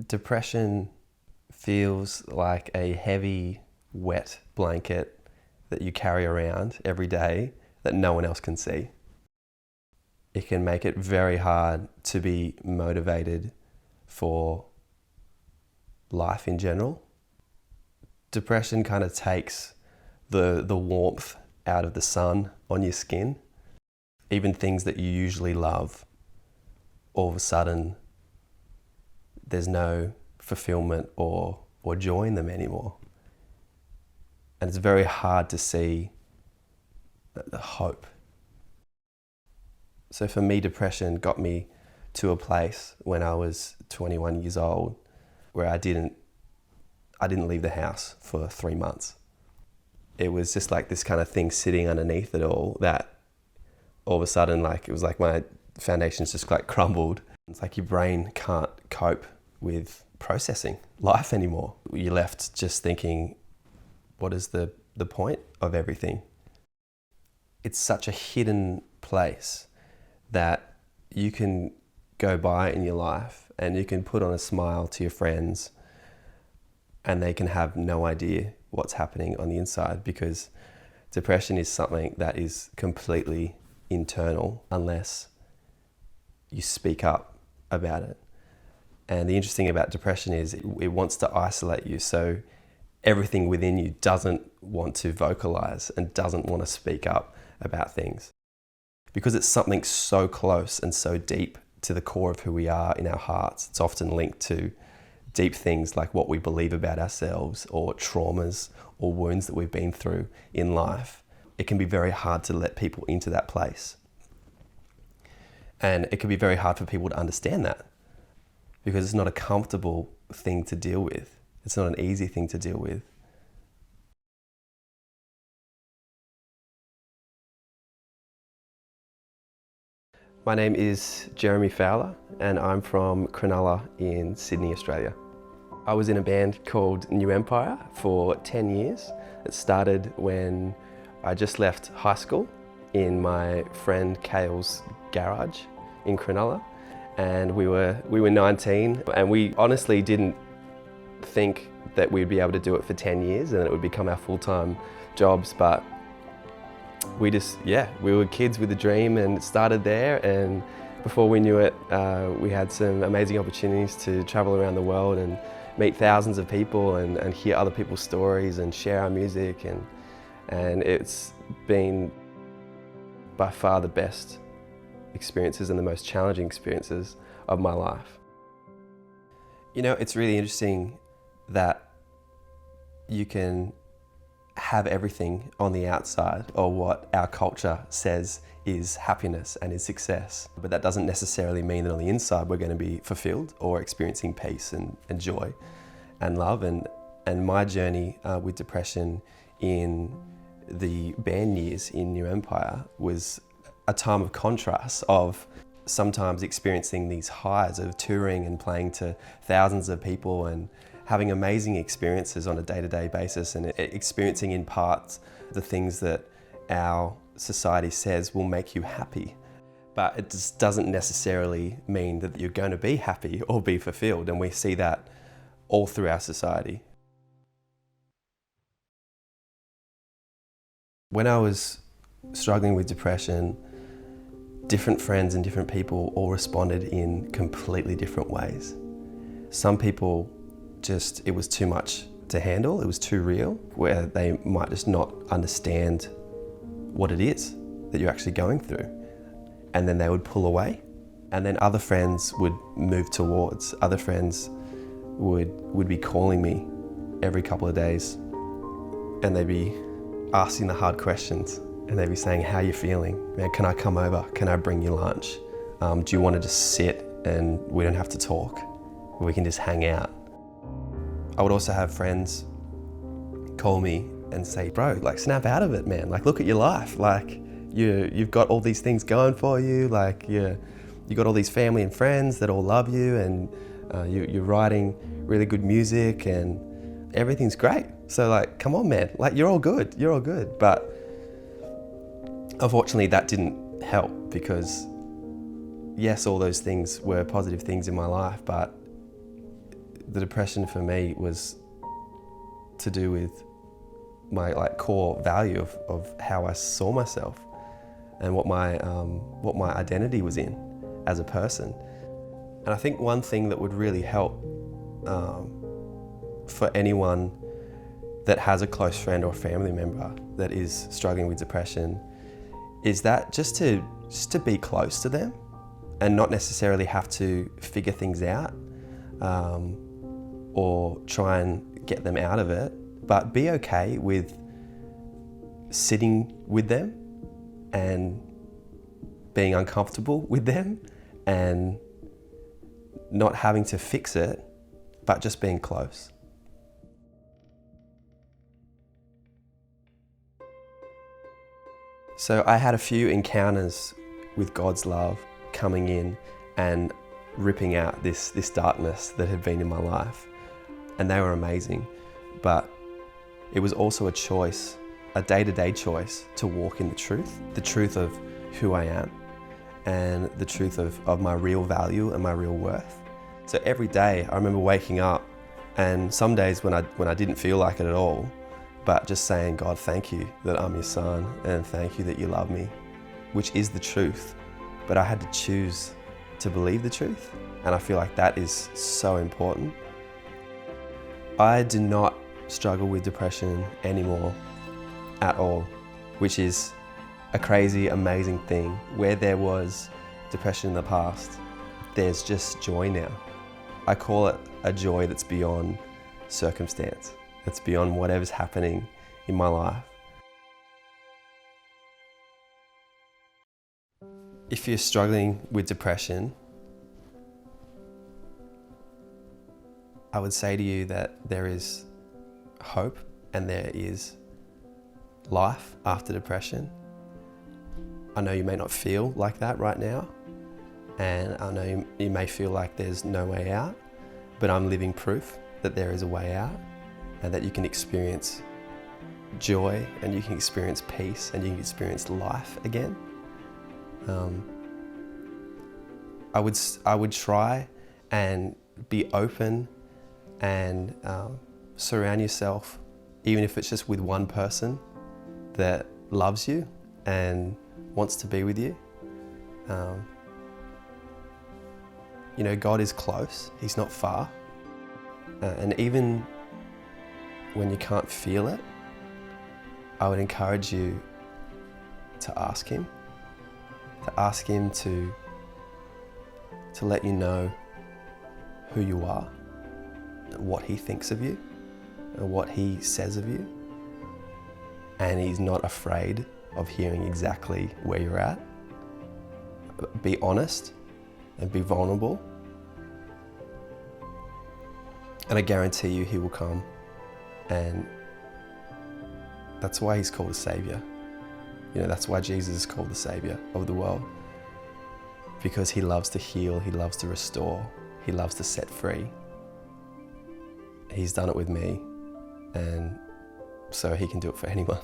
Depression feels like a heavy, wet blanket that you carry around every day that no one else can see. It can make it very hard to be motivated for life in general. Depression kind of takes the warmth out of the sun on your skin. Even things that you usually love, all of a sudden there's no fulfillment or joy in them anymore. And it's very hard to see the hope. So for me, depression got me to a place when I was 21 years old where I didn't leave the house for 3 months. It was just like this kind of thing sitting underneath it all that all of a sudden, like, it was like my foundations just like crumbled. It's like your brain can't cope with processing life anymore. You're left just thinking, what is the point of everything? It's such a hidden place that you can go by in your life and you can put on a smile to your friends and they can have no idea what's happening on the inside, because depression is something that is completely internal unless you speak up about it. And the interesting about depression is it wants to isolate you, so everything within you doesn't want to vocalize and doesn't want to speak up about things, because it's something so close and so deep to the core of who we are in our hearts. It's often linked to deep things like what we believe about ourselves or traumas or wounds that we've been through in life. It can be very hard to let people into that place. And it can be very hard for people to understand that, because it's not a comfortable thing to deal with. It's not an easy thing to deal with. My name is Jeremy Fowler and I'm from Cronulla in Sydney, Australia. I was in a band called New Empire for 10 years. It started when I just left high school in my friend Kale's garage in Cronulla, and we were 19, and we honestly didn't think that we'd be able to do it for 10 years and it would become our full-time jobs, but we were kids with a dream and it started there, and before we knew it, we had some amazing opportunities to travel around the world and meet thousands of people and hear other people's stories and share our music, and it's been by far the best experiences and the most challenging experiences of my life. You know, it's really interesting that you can have everything on the outside, or what our culture says is happiness and is success, but that doesn't necessarily mean that on the inside we're going to be fulfilled or experiencing peace and joy and love. And my journey with depression in the band years in New Empire was a time of contrast, of sometimes experiencing these highs of touring and playing to thousands of people and having amazing experiences on a day-to-day basis, and experiencing in parts the things that our society says will make you happy. But it just doesn't necessarily mean that you're going to be happy or be fulfilled, and we see that all through our society. When I was struggling with depression, different friends and different people all responded in completely different ways. Some people it was too much to handle, it was too real, where they might just not understand what it is that you're actually going through, and then they would pull away. And then other friends would move towards, other friends would be calling me every couple of days, and they'd be asking the hard questions, and they'd be saying, how are you feeling? Man, can I come over? Can I bring you lunch? Do you want to just sit and we don't have to talk? We can just hang out. I would also have friends call me and say, bro, like, snap out of it, man. Like, look at your life. Like, you've got all these things going for you. Like, you got all these family and friends that all love you, and you're writing really good music and everything's great. So, like, come on, man. Like, you're all good. You're all good. But unfortunately, that didn't help, because yes, all those things were positive things in my life, but the depression for me was to do with my core value of how I saw myself and what my identity was in as a person. And I think one thing that would really help for anyone that has a close friend or family member that is struggling with depression is that just to be close to them and not necessarily have to figure things out or try and get them out of it, but be okay with sitting with them and being uncomfortable with them and not having to fix it, but just being close. So I had a few encounters with God's love coming in and ripping out this darkness that had been in my life. And they were amazing. But it was also a choice, a day-to-day choice, to walk in the truth of who I am and the truth of my real value and my real worth. So every day I remember waking up, and some days when I didn't feel like it at all, but just saying, God, thank you that I'm your son, and thank you that you love me, which is the truth. But I had to choose to believe the truth, and I feel like that is so important. I do not struggle with depression anymore at all, which is a crazy, amazing thing. Where there was depression in the past, there's just joy now. I call it a joy that's beyond circumstance. That's beyond whatever's happening in my life. If you're struggling with depression, I would say to you that there is hope and there is life after depression. I know you may not feel like that right now, and I know you may feel like there's no way out, but I'm living proof that there is a way out, and that you can experience joy, and you can experience peace, and you can experience life again. I would try and be open and surround yourself, even if it's just with one person that loves you and wants to be with you. You know, God is close, He's not far. And even when you can't feel it, I would encourage you to ask Him to let you know who you are, what He thinks of you, and what He says of you. And He's not afraid of hearing exactly where you're at. Be honest and be vulnerable. And I guarantee you He will come. And that's why He's called a Saviour. You know, that's why Jesus is called the Saviour of the world. Because He loves to heal, He loves to restore, He loves to set free. He's done it with me, and so He can do it for anyone.